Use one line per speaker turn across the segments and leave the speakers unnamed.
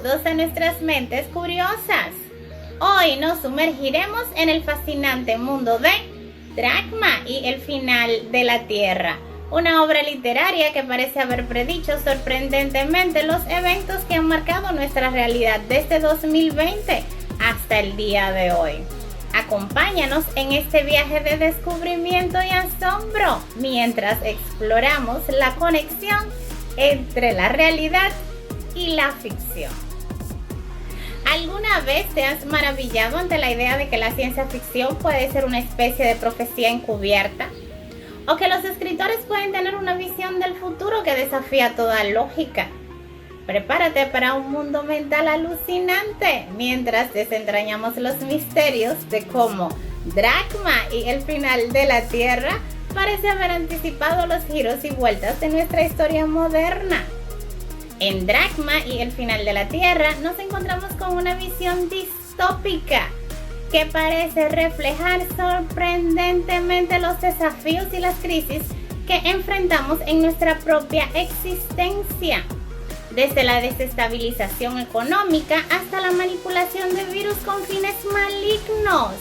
Saludos a nuestras mentes curiosas. Hoy nos sumergiremos en el fascinante mundo de Drachma y el final de la Tierra, una obra literaria que parece haber predicho sorprendentemente los eventos que han marcado nuestra realidad desde 2020 hasta el día de hoy. Acompáñanos en este viaje de descubrimiento y asombro mientras exploramos la conexión entre la realidad y la ficción. ¿Alguna vez te has maravillado ante la idea de que la ciencia ficción puede ser una especie de profecía encubierta? ¿O que los escritores pueden tener una visión del futuro que desafía toda lógica? Prepárate para un mundo mental alucinante mientras desentrañamos los misterios de cómo Drachma y el final de la Tierra parece haber anticipado los giros y vueltas de nuestra historia moderna. En Drachma y el final de la Tierra nos encontramos con una visión distópica que parece reflejar sorprendentemente los desafíos y las crisis que enfrentamos en nuestra propia existencia. Desde la desestabilización económica hasta la manipulación de virus con fines malignos.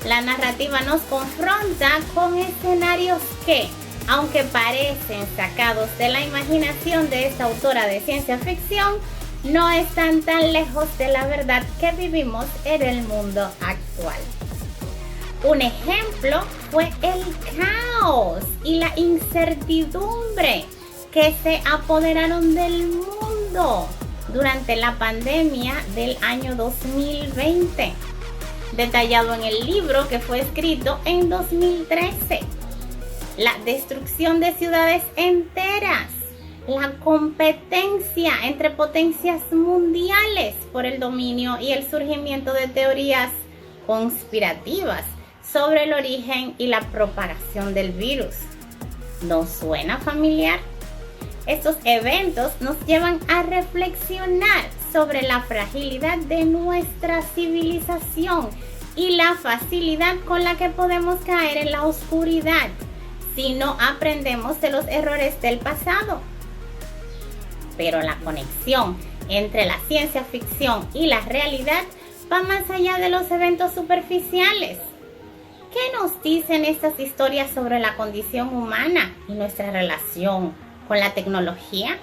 La narrativa nos confronta con escenarios que, aunque parecen sacados de la imaginación de esta autora de ciencia ficción, no están tan lejos de la verdad que vivimos en el mundo actual. Un ejemplo fue el caos y la incertidumbre que se apoderaron del mundo durante la pandemia del año 2020, detallado en el libro que fue escrito en 2013. La destrucción de ciudades enteras, la competencia entre potencias mundiales por el dominio y el surgimiento de teorías conspirativas sobre el origen y la propagación del virus. ¿No suena familiar? Estos eventos nos llevan a reflexionar sobre la fragilidad de nuestra civilización y la facilidad con la que podemos caer en la oscuridad si no aprendemos de los errores del pasado. Pero la conexión entre la ciencia ficción y la realidad va más allá de los eventos superficiales. ¿Qué nos dicen estas historias sobre la condición humana y nuestra relación con la tecnología?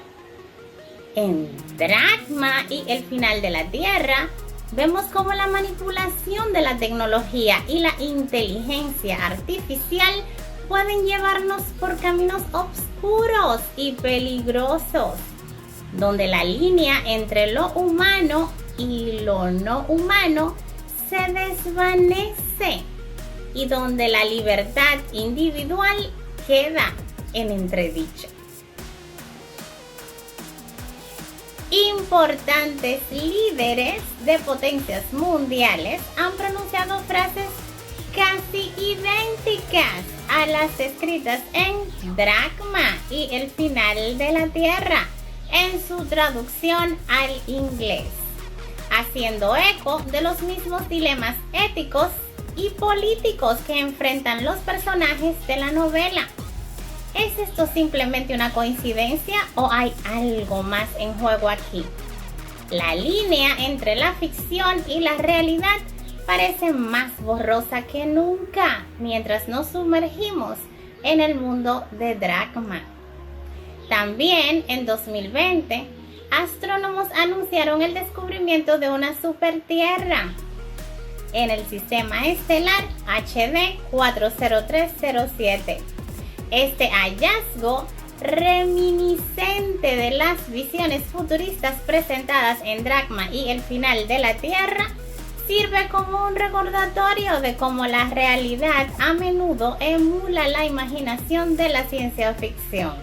En Drachma y el final de la Tierra, vemos cómo la manipulación de la tecnología y la inteligencia artificial pueden llevarnos por caminos oscuros y peligrosos, donde la línea entre lo humano y lo no humano se desvanece y donde la libertad individual queda en entredicho. Importantes líderes de potencias mundiales han pronunciado frases casi idénticas a las escritas en Drachma y el final de la Tierra en su traducción al inglés, haciendo eco de los mismos dilemas éticos y políticos que enfrentan los personajes de la novela. ¿Es esto simplemente una coincidencia o hay algo más en juego aquí? La línea entre la ficción y la realidad parece más borrosa que nunca mientras nos sumergimos en el mundo de Drachma. También en 2020, astrónomos anunciaron el descubrimiento de una supertierra en el sistema estelar HD 40307. Este hallazgo, reminiscente de las visiones futuristas presentadas en Drachma y el final de la Tierra, sirve como un recordatorio de cómo la realidad a menudo emula la imaginación de la ciencia ficción.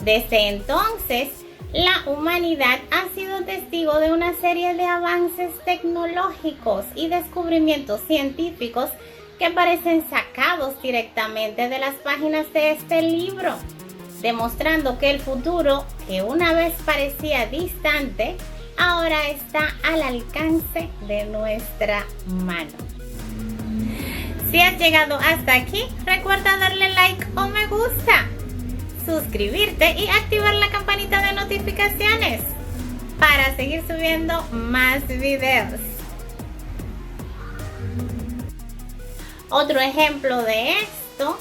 Desde entonces, la humanidad ha sido testigo de una serie de avances tecnológicos y descubrimientos científicos que parecen sacados directamente de las páginas de este libro, demostrando que el futuro, que una vez parecía distante, ahora está al alcance de nuestra mano. Si has llegado hasta aquí, recuerda darle like o me gusta, suscribirte y activar la campanita de notificaciones. para seguir subiendo más videos. Otro ejemplo de esto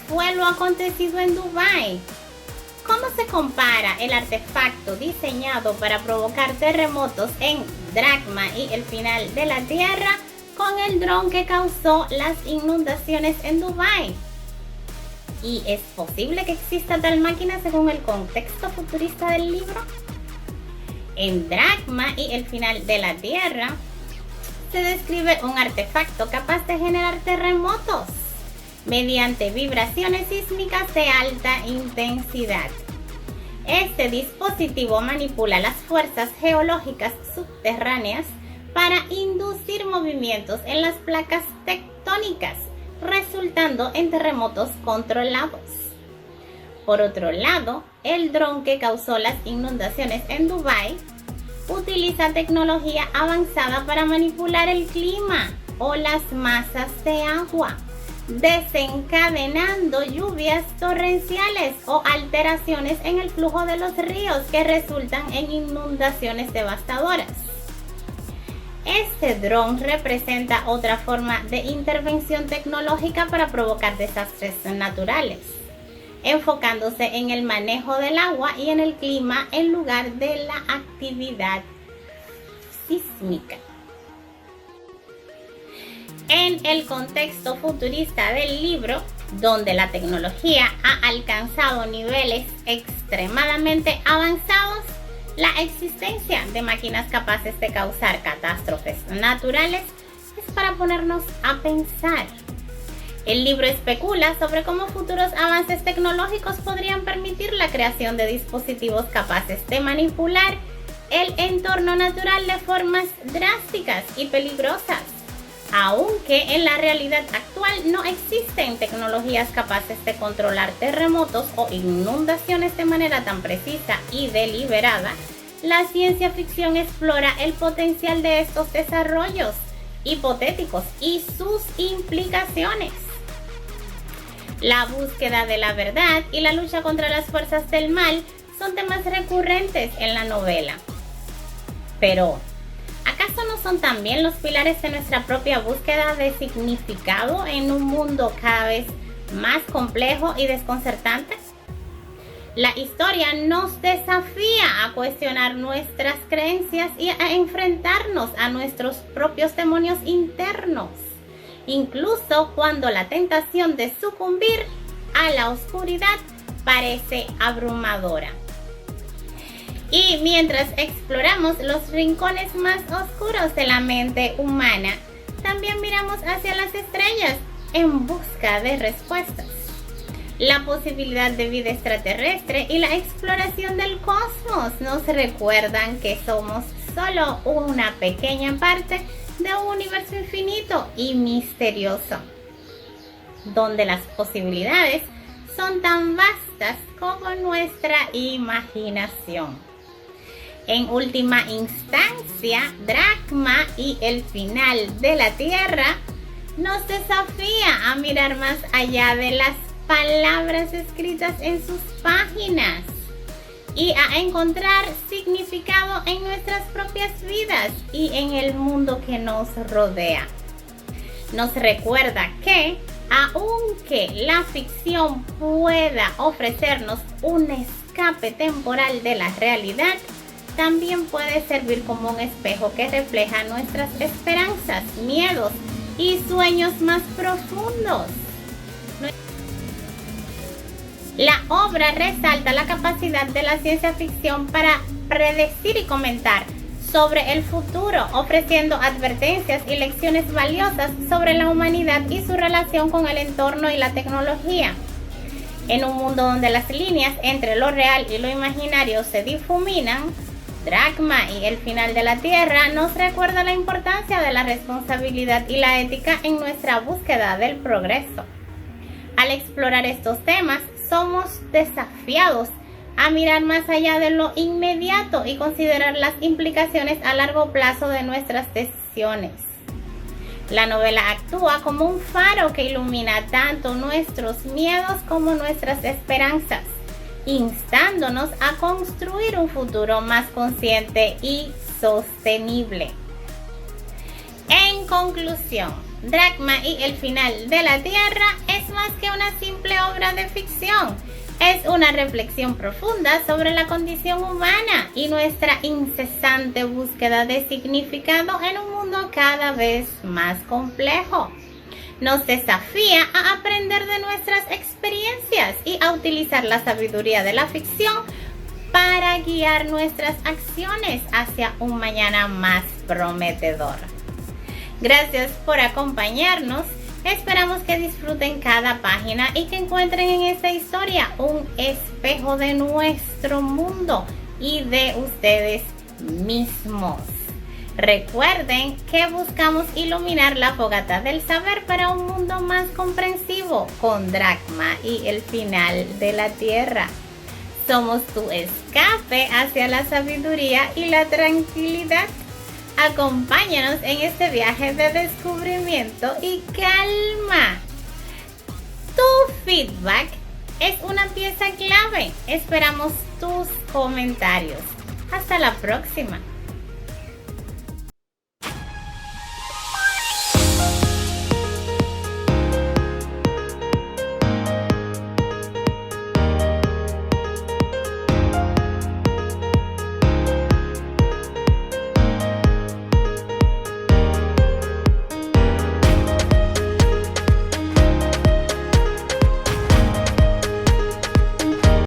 fue lo acontecido en Dubái. ¿Cómo se compara el artefacto diseñado para provocar terremotos en Dracma y el final de la Tierra con el dron que causó las inundaciones en Dubái? ¿Y es posible que exista tal máquina según el contexto futurista del libro? En Dracma y el final de la Tierra se describe un artefacto capaz de generar terremotos mediante vibraciones sísmicas de alta intensidad. Este dispositivo manipula las fuerzas geológicas subterráneas para inducir movimientos en las placas tectónicas, resultando en terremotos controlados. Por otro lado, el dron que causó las inundaciones en Dubái utiliza tecnología avanzada para manipular el clima o las masas de agua, desencadenando lluvias torrenciales o alteraciones en el flujo de los ríos que resultan en inundaciones devastadoras. Este dron representa otra forma de intervención tecnológica para provocar desastres naturales, enfocándose en el manejo del agua y en el clima en lugar de la actividad sísmica. En el contexto futurista del libro, donde la tecnología ha alcanzado niveles extremadamente avanzados, la existencia de máquinas capaces de causar catástrofes naturales es para ponernos a pensar. El libro especula sobre cómo futuros avances tecnológicos podrían permitir la creación de dispositivos capaces de manipular el entorno natural de formas drásticas y peligrosas, aunque en la realidad actual no existen tecnologías capaces de controlar terremotos o inundaciones de manera tan precisa y deliberada. La ciencia ficción explora el potencial de estos desarrollos hipotéticos y sus implicaciones. La búsqueda de la verdad y la lucha contra las fuerzas del mal son temas recurrentes en la novela. Pero, ¿acaso no son también los pilares de nuestra propia búsqueda de significado en un mundo cada vez más complejo y desconcertante? La historia nos desafía a cuestionar nuestras creencias y a enfrentarnos a nuestros propios demonios internos, incluso cuando la tentación de sucumbir a la oscuridad parece abrumadora. Y mientras exploramos los rincones más oscuros de la mente humana, también miramos hacia las estrellas en busca de respuestas. La posibilidad de vida extraterrestre y la exploración del cosmos nos recuerdan que somos solo una pequeña parte de un universo infinito y misterioso, donde las posibilidades son tan vastas como nuestra imaginación. En última instancia, Dracma y el final de la Tierra nos desafía a mirar más allá de las palabras escritas en sus páginas y a encontrar significado en nuestras propias vidas y en el mundo que nos rodea. Nos recuerda que, aunque la ficción pueda ofrecernos un escape temporal de la realidad, también puede servir como un espejo que refleja nuestras esperanzas, miedos y sueños más profundos. La obra resalta la capacidad de la ciencia ficción para predecir y comentar sobre el futuro, ofreciendo advertencias y lecciones valiosas sobre la humanidad y su relación con el entorno y la tecnología. En un mundo donde las líneas entre lo real y lo imaginario se difuminan, Dracma y el final de la Tierra nos recuerda la importancia de la responsabilidad y la ética en nuestra búsqueda del progreso. Al explorar estos temas, somos desafiados a mirar más allá de lo inmediato y considerar las implicaciones a largo plazo de nuestras decisiones. La novela actúa como un faro que ilumina tanto nuestros miedos como nuestras esperanzas, instándonos a construir un futuro más consciente y sostenible. En conclusión, Drachma y el final de la Tierra es más que una simple obra de ficción. Es una reflexión profunda sobre la condición humana y nuestra incesante búsqueda de significado en un mundo cada vez más complejo. Nos desafía a aprender de nuestras experiencias y a utilizar la sabiduría de la ficción para guiar nuestras acciones hacia un mañana más prometedor. Gracias por acompañarnos. Esperamos que disfruten cada página y que encuentren en esta historia un espejo de nuestro mundo y de ustedes mismos. Recuerden que buscamos iluminar la fogata del saber para un mundo más comprensivo con Drachma y el final de la Tierra. Somos tu escape hacia la sabiduría y la tranquilidad. Acompáñanos en este viaje de descubrimiento y calma. Tu feedback es una pieza clave. Esperamos tus comentarios. Hasta la próxima.